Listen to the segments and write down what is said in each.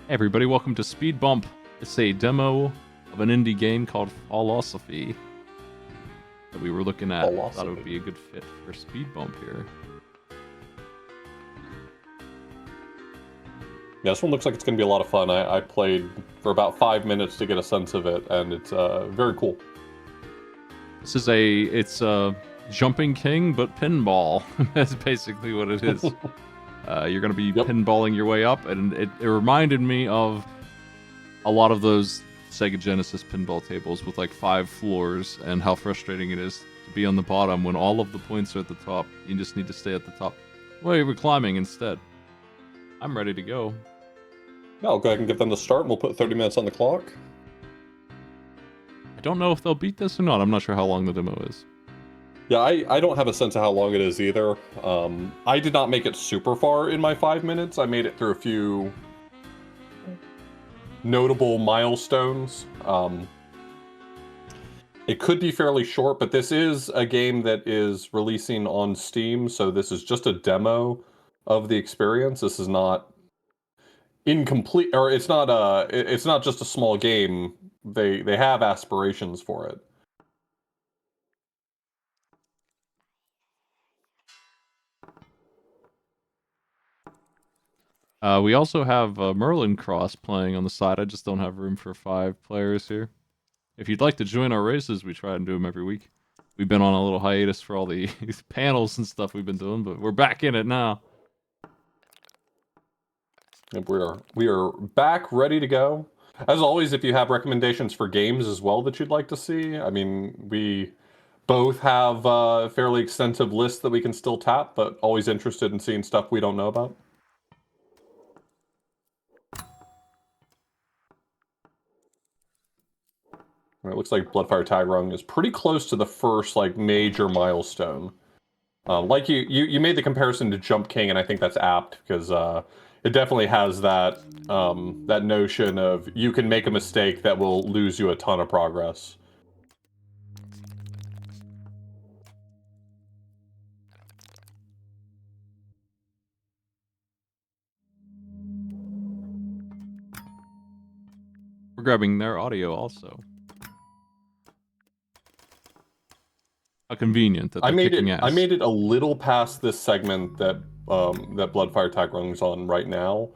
Hey everybody, welcome to SpeedBump. It's a demo of an indie game called Fallosophy that we were looking at. Thought it would be a good fit for SpeedBump here. Yeah, this one looks like it's going to be a lot of fun. I played for about 5 minutes to get a sense of it, and it's very cool. This is it's a Jumping King, but pinball. That's basically what it is. You're going to be pinballing your way up, and it reminded me of a lot of those Sega Genesis pinball tables with like 5 floors, and how frustrating it is to be on the bottom when all of the points are at the top. You just need to stay at the top. Well, we're climbing instead. I'm ready to go. Yeah, I'll go ahead and give them the start, and we'll put 30 minutes on the clock. I don't know if they'll beat this or not. I'm not sure how long the demo is. Yeah, I don't have a sense of how long it is either. I did not make it super far in my 5 minutes. I made it through a few notable milestones. It could be fairly short, but this is a game that is releasing on Steam, so this is just a demo of the experience. This is not incomplete, or it's not just a small game. They have aspirations for it. We also have Merlin Cross playing on the side. I just don't have room for 5 players here. If you'd like to join our races, we try and do them every week. We've been on a little hiatus for all the panels and stuff we've been doing, but we're back in it now. And we are back, ready to go. As always, if you have recommendations for games as well that you'd like to see, I mean, we both have a fairly extensive list that we can still tap, but always interested in seeing stuff we don't know about. It looks like Bloodfire Tag Rung is pretty close to the first major milestone. Like you made the comparison to Jump King, and I think that's apt because it definitely has that that notion of you can make a mistake that will lose you a ton of progress. We're grabbing their audio also. How convenient that they're kicking ass. I made it a little past this segment that that Bloodfire Tag Rung's on right now.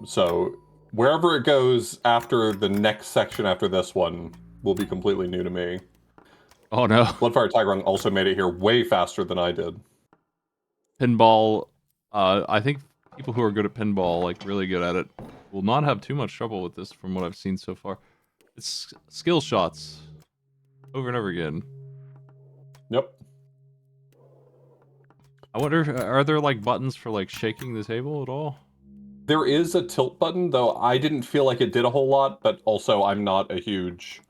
So wherever it goes after the next section after this one will be completely new to me. Oh no. Bloodfire Tag Rung also made it here way faster than I did. Pinball, I think people who are good at pinball, like really good at it, will not have too much trouble with this from what I've seen so far. It's skill shots over and over again. Yep. I wonder, are there like buttons for like shaking the table at all? There is a tilt button, though I didn't feel like it did a whole lot, but also I'm not a huge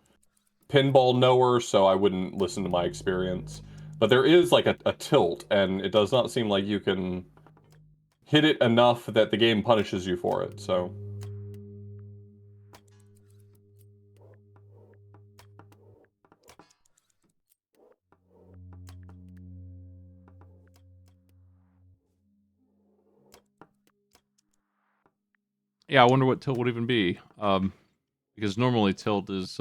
pinball knower, so I wouldn't listen to my experience. But there is like a tilt, and it does not seem like you can hit it enough that the game punishes you for it, so... Yeah, I wonder what tilt would even be. Because normally tilt is,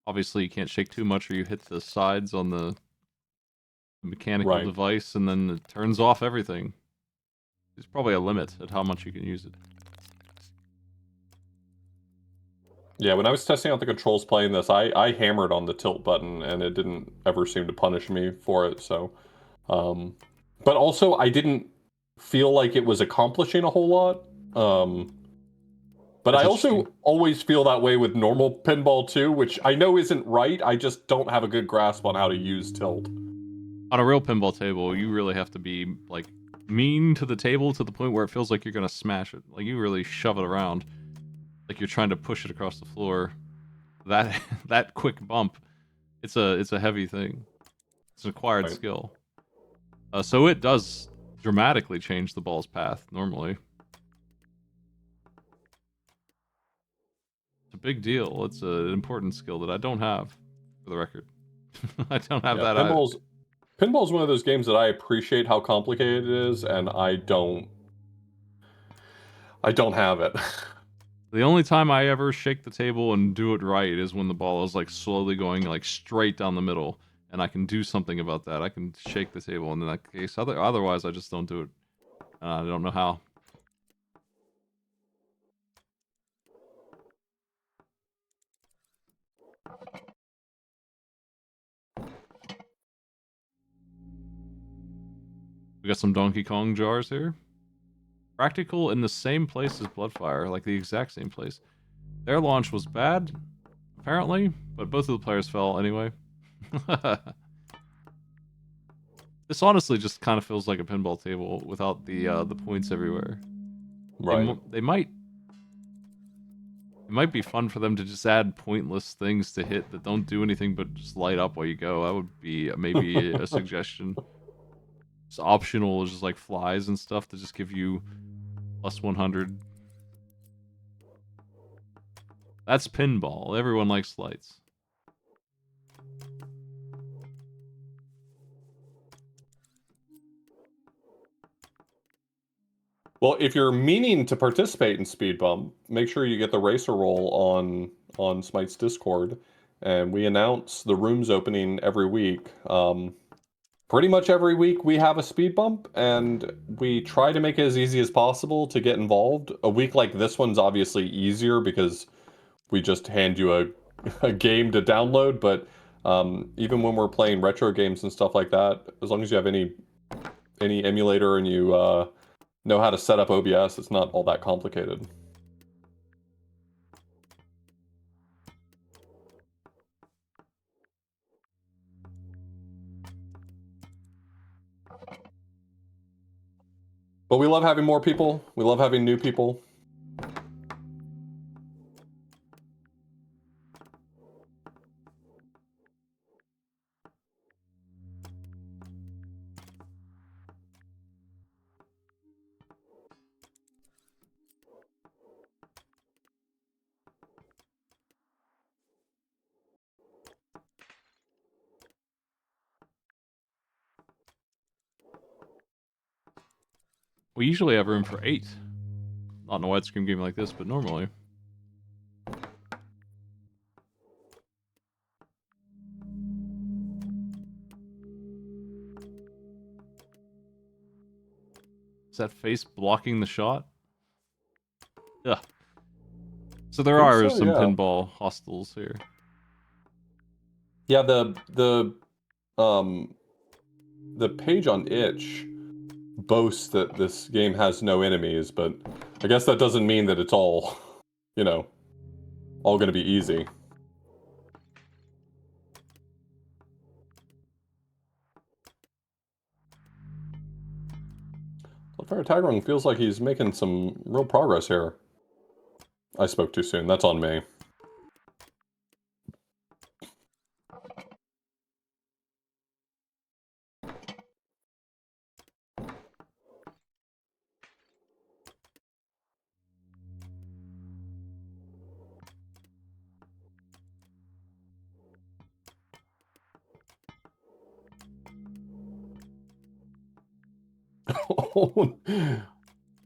obviously you can't shake too much or you hit the sides on the mechanical device and then it turns off everything. There's probably a limit at how much you can use it. Yeah, when I was testing out the controls playing this, I hammered on the tilt button and it didn't ever seem to punish me for it, so... but also, I didn't feel like it was accomplishing a whole lot. But I also always feel that way with normal pinball too, which I know isn't right. I just don't have a good grasp on how to use tilt. On a real pinball table, you really have to be like mean to the table to the point where it feels like you're gonna smash it. Like you really shove it around, like you're trying to push it across the floor. That quick bump, it's a heavy thing. It's an acquired skill. So it does dramatically change the ball's path normally. A big deal. It's an important skill that I don't have, for the record. I don't have that pinball's one of those games that I appreciate how complicated it is, and I don't have it. The only time I ever shake the table and do it right is when the ball is like slowly going like straight down the middle, and I can do something about that. I can shake the table in that case. Otherwise, I just don't do it. I don't know how. We got some Donkey Kong jars here. Practical in the same place as Bloodfire, like the exact same place. Their launch was bad, apparently, but both of the players fell anyway. This honestly just kind of feels like a pinball table without the points everywhere. Right. They might. It might be fun for them to just add pointless things to hit that don't do anything but just light up while you go. That would be maybe a suggestion. It's optional, just like flies and stuff to just give you plus 100. That's pinball. Everyone likes lights. Well, if you're meaning to participate in SpeedBump, make sure you get the racer roll on Smite's Discord, and we announce the rooms opening every week. Pretty much every week we have a SpeedBump, and we try to make it as easy as possible to get involved. A week like this one's obviously easier because we just hand you a game to download, but even when we're playing retro games and stuff like that, as long as you have any emulator and you know how to set up OBS, it's not all that complicated. But we love having more people. We love having new people. We usually have room for 8. Not in a widescreen game like this, but normally. Is that face blocking the shot? Ugh. So there are some pinball hostels here. Yeah, the page on itch boasts that this game has no enemies, but I guess that doesn't mean that it's all, you know, all going to be easy. Bloodfire Tigerung feels like he's making some real progress here. I spoke too soon. That's on me.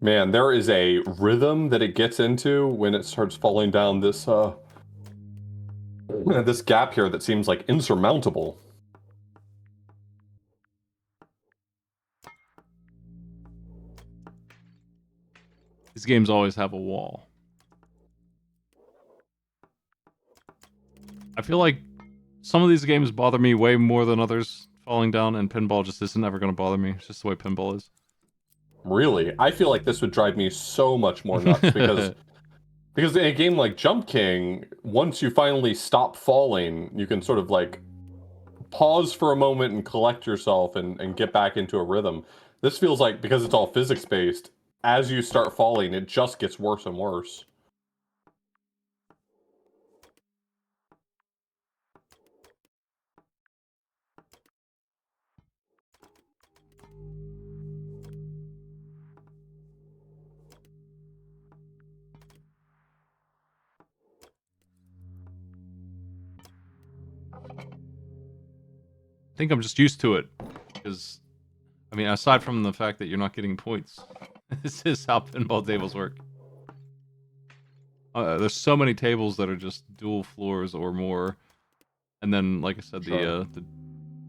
Man, there is a rhythm that it gets into when it starts falling down this this gap here that seems like insurmountable. These games always have a wall. I feel like some of these games bother me way more than others falling down, and pinball just isn't ever going to bother me. It's just the way pinball is. Really? I feel like this would drive me so much more nuts because in a game like Jump King, once you finally stop falling, you can sort of like pause for a moment and collect yourself and get back into a rhythm. This feels like, because it's all physics-based, as you start falling, it just gets worse and worse. I think I'm just used to it, because, I mean, aside from the fact that you're not getting points, this is how pinball tables work. There's so many tables that are just dual floors or more, and then, like I said, Sure.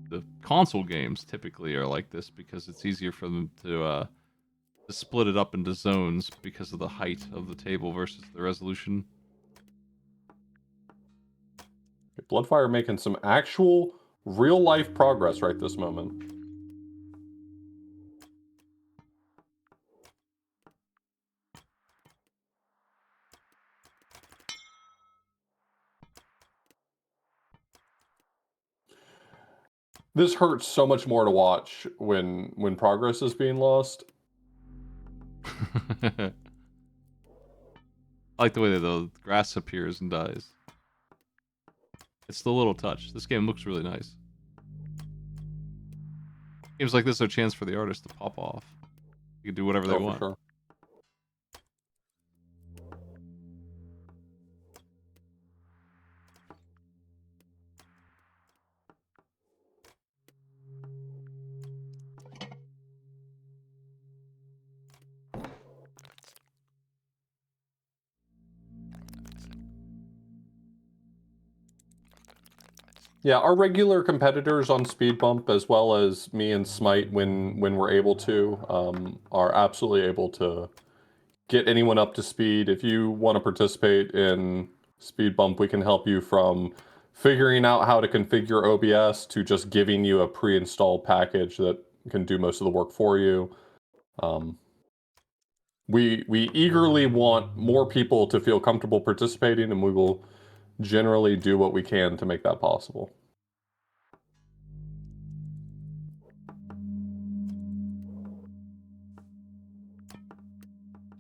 the console games typically are like this because it's easier for them to split it up into zones because of the height of the table versus the resolution. Bloodfire making some actual real life progress right this moment. This hurts so much more to watch when progress is being lost. I like the way that the grass appears and dies. It's the little touch. This game looks really nice. Games like this are a chance for the artist to pop off. You can do whatever they Oh, for want. sure. Yeah, our regular competitors on SpeedBump, as well as me and Smite, when we're able to, are absolutely able to get anyone up to speed. If you want to participate in SpeedBump, we can help you from figuring out how to configure OBS to just giving you a pre-installed package that can do most of the work for you. We eagerly want more people to feel comfortable participating, and we will generally do what we can to make that possible.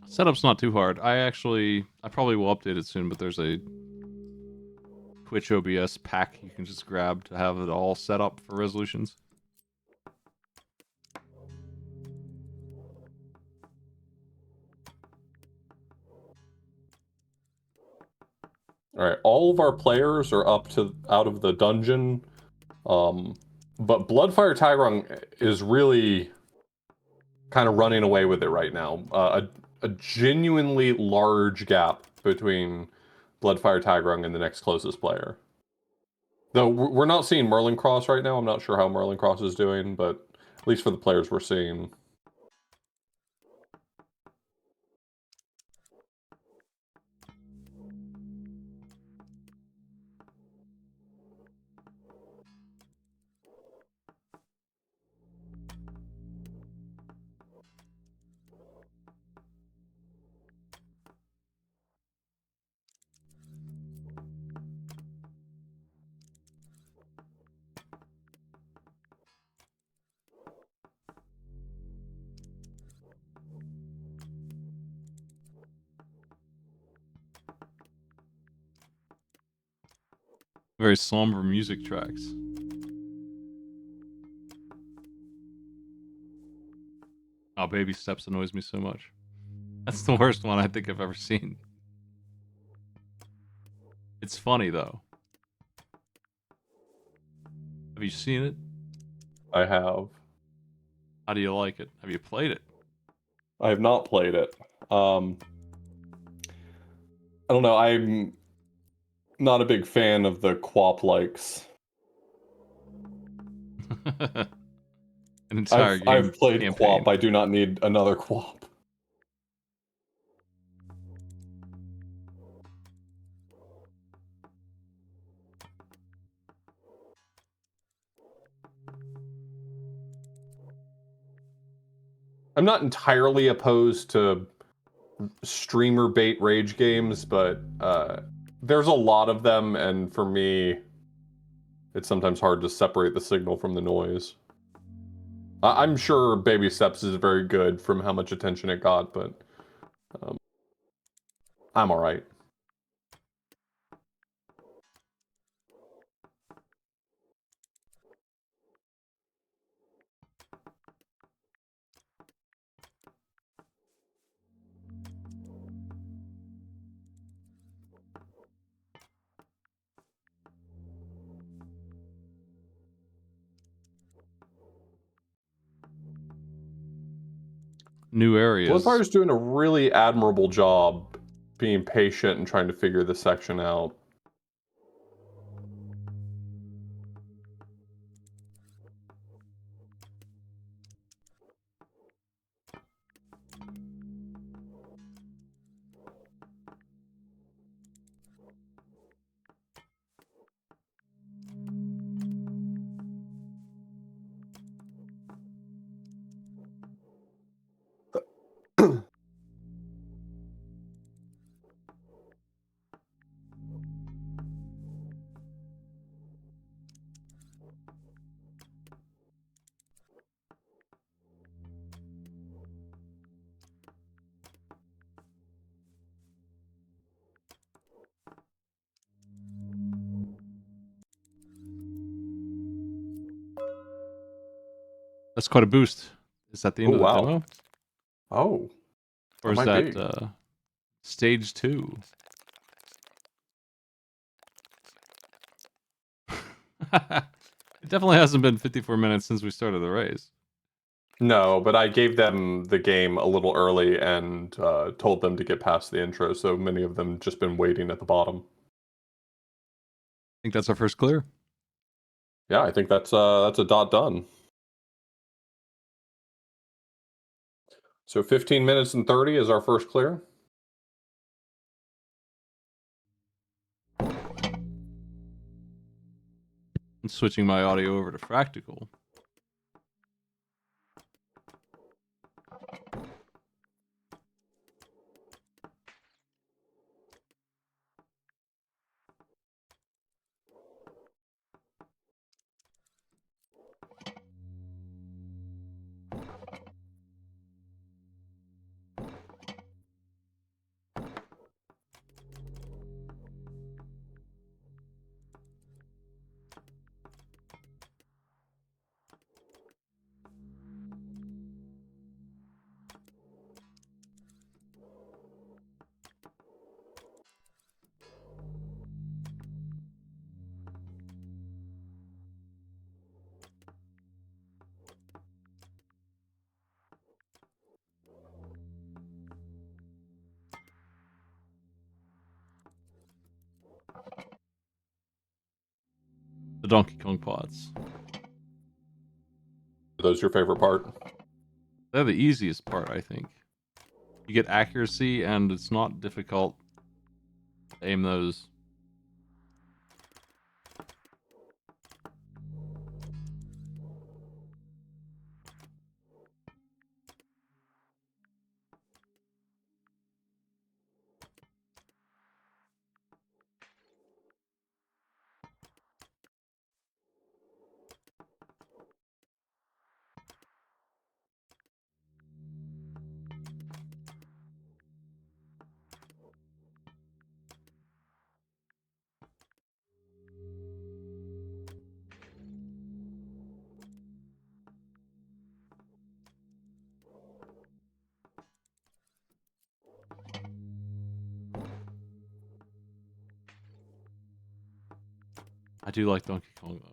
Setup's not too hard. I probably will update it soon, but there's a Twitch OBS pack you can just grab to have it all set up for resolutions. All right, all of our players are up to out of the dungeon, but Bloodfire Tigrung is really kind of running away with it right now. A genuinely large gap between Bloodfire Tigrung and the next closest player. Though we're not seeing Merlin Cross right now. I'm not sure how Merlin Cross is doing, but at least for the players we're seeing. Very somber music tracks. Oh, Baby Steps annoys me so much. That's the worst one I think I've ever seen. It's funny, though. Have you seen it? I have. How do you like it? Have you played it? I have not played it. I don't know. I'm not a big fan of the Quap likes. An entire game I've played campaign. Quap. I do not need another Quap. I'm not entirely opposed to streamer bait rage games, but there's a lot of them, and for me, it's sometimes hard to separate the signal from the noise. I'm sure Baby Steps is very good from how much attention it got, but I'm alright. New areas. Bloodfire's doing a really admirable job being patient and trying to figure this section out. That's quite a boost. Is that the end Oh, of the wow. demo? Oh. Or is that stage 2? It definitely hasn't been 54 minutes since we started the race. No, but I gave them the game a little early and told them to get past the intro, so many of them just been waiting at the bottom. I think that's our first clear. Yeah, I think that's a dot done. So 15 minutes and 30 is our first clear. I'm switching my audio over to Fractical. The Donkey Kong pods. Are those your favorite part? They're the easiest part, I think. You get accuracy, and it's not difficult to aim those. I do like Donkey Kong, though.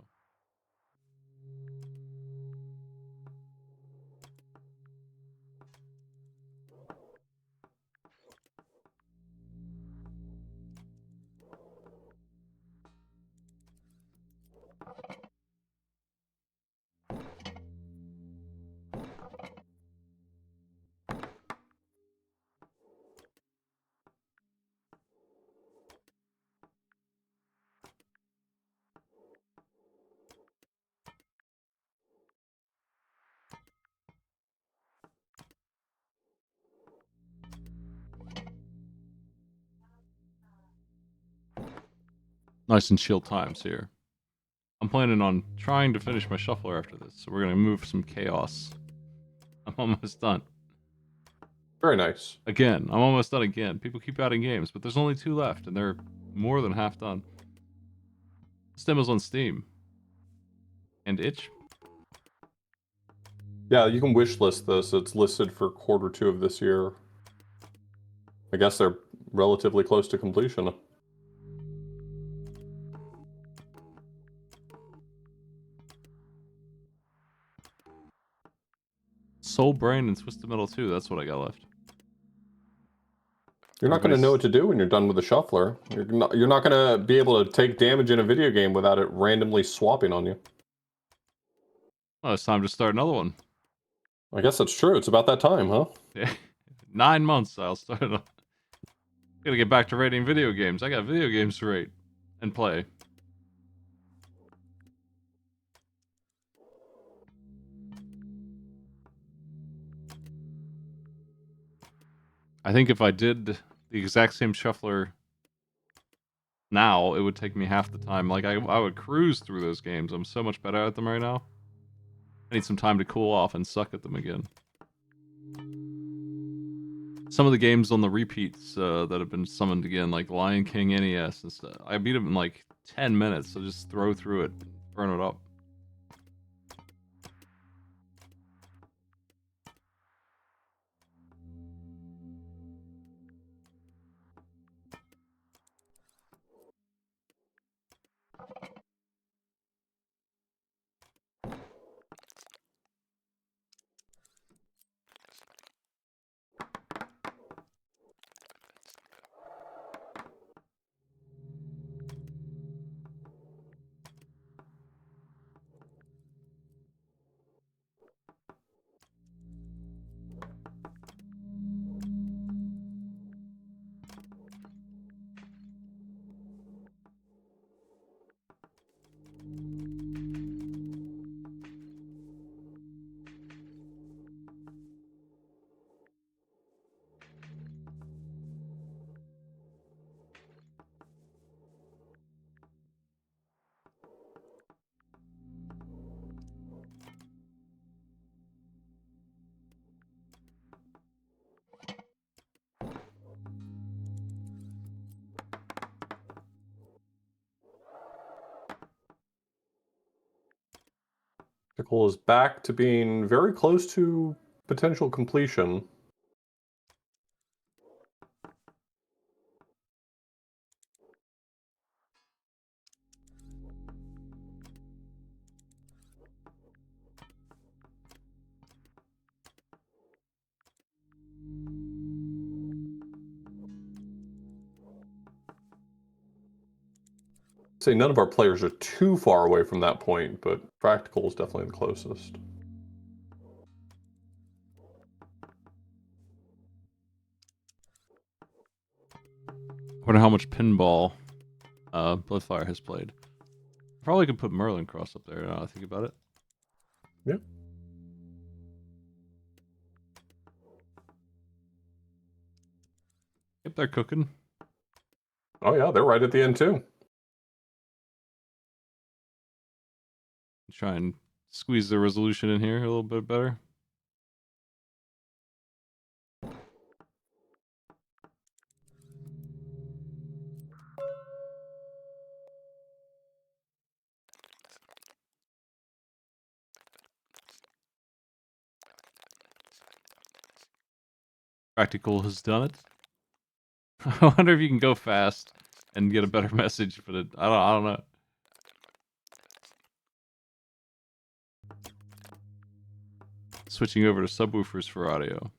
Nice and chill times here. I'm planning on trying to finish my shuffler after this, so we're going to move some chaos. I'm almost done. Very nice. Again, I'm almost done again. People keep adding games, but there's only 2 left, and they're more than half done. This demo's on Steam. And itch. Yeah, you can wish list this. It's listed for Q2 of this year. I guess they're relatively close to completion. Soul Brain and Twisted Metal 2, that's what I got left. You're not going to know what to do when you're done with the shuffler. You're not going to be able to take damage in a video game without it randomly swapping on you. Oh, it's time to start another one. I guess that's true. It's about that time, huh? Yeah. 9 months, I'll start it. Gotta get back to rating video games. I got video games to rate and play. I think if I did the exact same shuffler now, it would take me half the time. Like, I would cruise through those games. I'm so much better at them right now. I need some time to cool off and suck at them again. Some of the games on the repeats that have been summoned again, like Lion King NES and stuff, I beat them in like 10 minutes, so just throw through it, burn it up. Pickle is back to being very close to potential completion. Say none of our players are too far away from that point, but Practical is definitely the closest. Wonder how much pinball Bloodfire has played. Probably could put Merlin Cross up there now I think about it. Yeah. Yep, they're cooking. Oh yeah, they're right at the end too. Try and squeeze the resolution in here a little bit better. Practical has done it. I wonder if you can go fast and get a better message, but I don't know. Switching over to subwoofers for audio.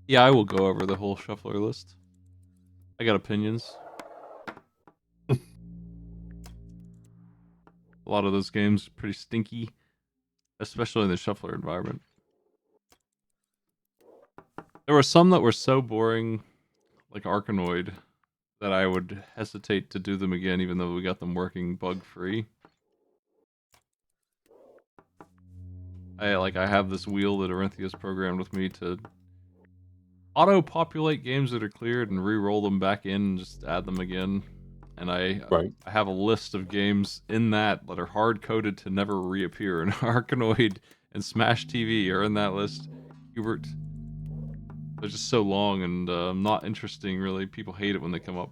Yeah, I will go over the whole shuffler list. I got opinions. A lot of those games are pretty stinky, especially in the shuffler environment. There were some that were so boring, like Arkanoid, that I would hesitate to do them again, even though we got them working bug-free. I have this wheel that Orynthia's programmed with me to auto-populate games that are cleared and re-roll them back in and just add them again. And I have a list of games in that are hard-coded to never reappear. And Arkanoid and Smash TV are in that list. Hubert. They're just so long and not interesting, really. People hate it when they come up.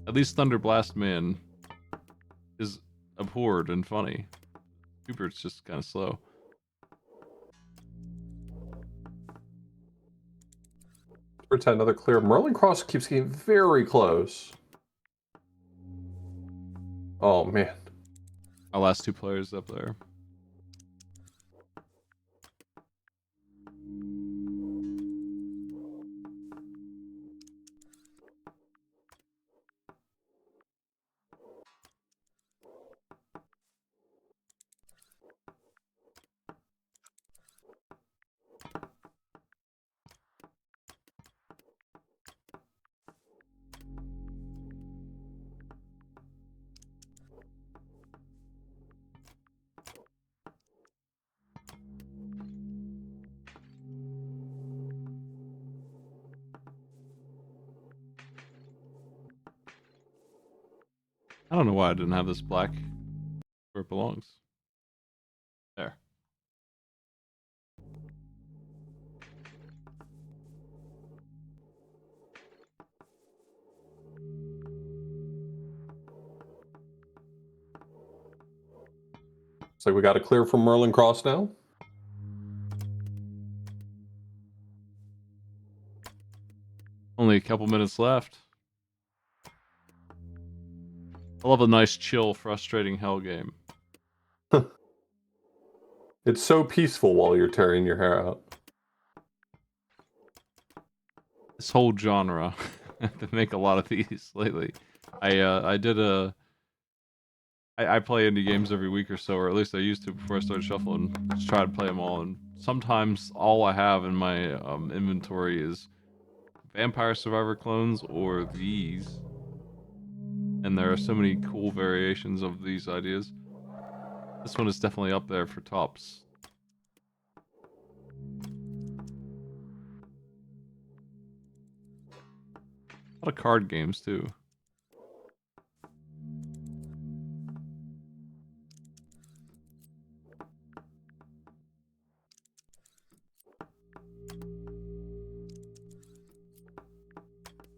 At least Thunder Blast Man is abhorred and funny. Hubert's just kind of slow. Pretend another clear. Merlin Cross keeps getting very close. Oh, man. Our last 2 players up there. I don't know why I didn't have this black where it belongs. There. So we got to clear from Merlin Cross now. Only a couple minutes left. I love a nice, chill, frustrating hell game. It's so peaceful while you're tearing your hair out. This whole genre. They make a lot of these lately. I play indie games every week or so, or at least I used to before I started shuffling. Just try to play them all, and sometimes all I have in my inventory is Vampire Survivor clones or these. And there are so many cool variations of these ideas. This one is definitely up there for tops. A lot of card games too.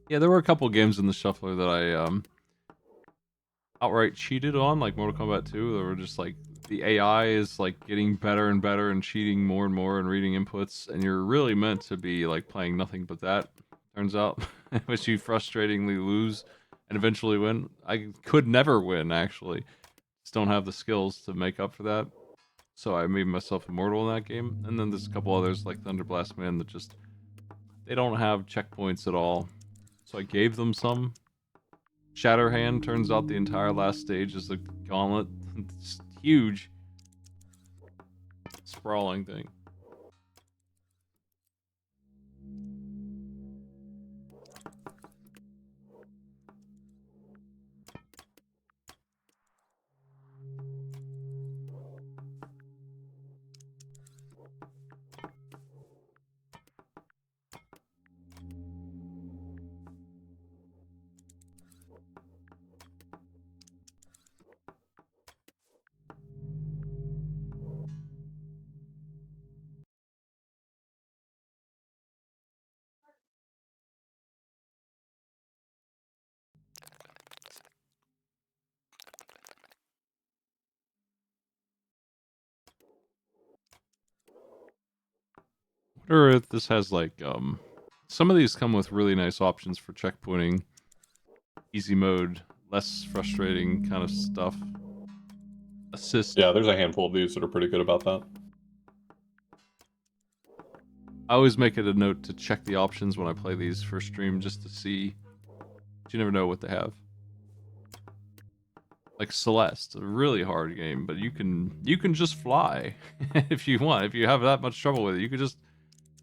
Yeah, there were a couple games in the shuffler that I outright cheated on, like Mortal Kombat 2. They were just like the AI is like getting better and better and cheating more and more and reading inputs, and you're really meant to be like playing nothing but that. Turns out, which you frustratingly lose and eventually win. I could never win actually. Just don't have the skills to make up for that. So I made myself immortal in that game. And then there's a couple others like Thunderblast Man that just they don't have checkpoints at all. So I gave them some. Shatterhand turns out the entire last stage is a gauntlet. It's huge. Sprawling thing. Or if this has like some of these come with really nice options for checkpointing, easy mode, less frustrating kind of stuff. Assist. Yeah, there's a handful of these that are pretty good about that. I always make it a note to check the options when I play these for stream just to see. But you never know what they have. Like Celeste, a really hard game, but you can just fly if you want. If you have that much trouble with it, you could just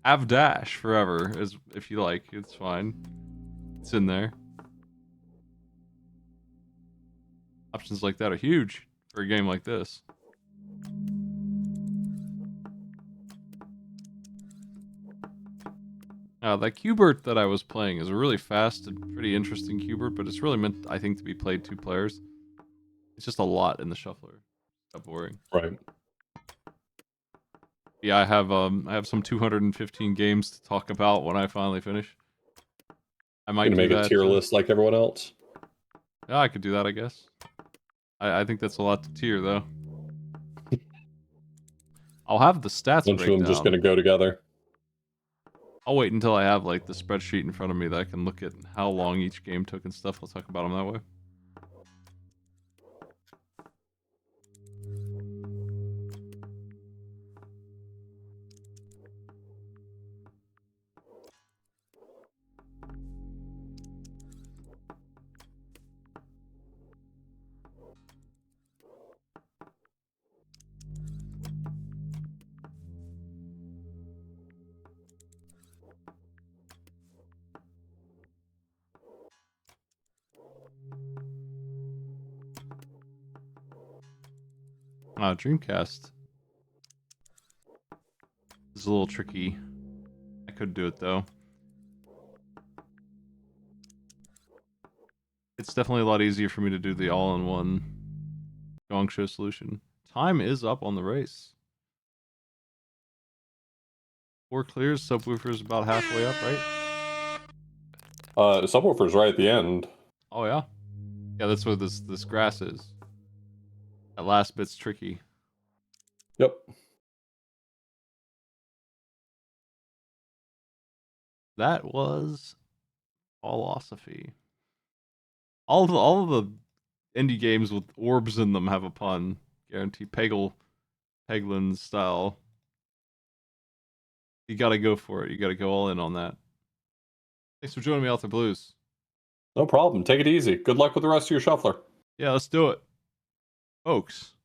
have dash forever, as if you like. It's fine. It's in there. Options like that are huge for a game like this. That Q*bert that I was playing is a really fast and pretty interesting Q*bert, but it's really meant, I think, to be played 2 players. It's just a lot in the shuffler. It's boring. Right. Yeah, I have some 215 games to talk about when I finally finish. I might Gonna make a tier list like everyone else. Yeah, I could do that, I guess. I think that's a lot to tier, though. I'll have the stats Bunch of them just breakdown. gonna go together. I'll wait until I have like the spreadsheet in front of me that I can look at how long each game took and stuff. I'll talk about them that way. Dreamcast is a little tricky. I could do it though. It's definitely a lot easier for me to do the all-in-one gong show solution. Time is up on the race. 4 clears, subwoofer's about halfway up, right? Subwoofer's right at the end. Oh yeah? Yeah, that's where this grass is. That last bit's tricky. Yep. That was Fallosophy. All of the indie games with orbs in them have a pun. Guarantee Peglin style. You gotta go for it. You gotta go all in on that. Thanks for joining me out the blues. No problem. Take it easy. Good luck with the rest of your shuffler. Yeah, let's do it. Folks.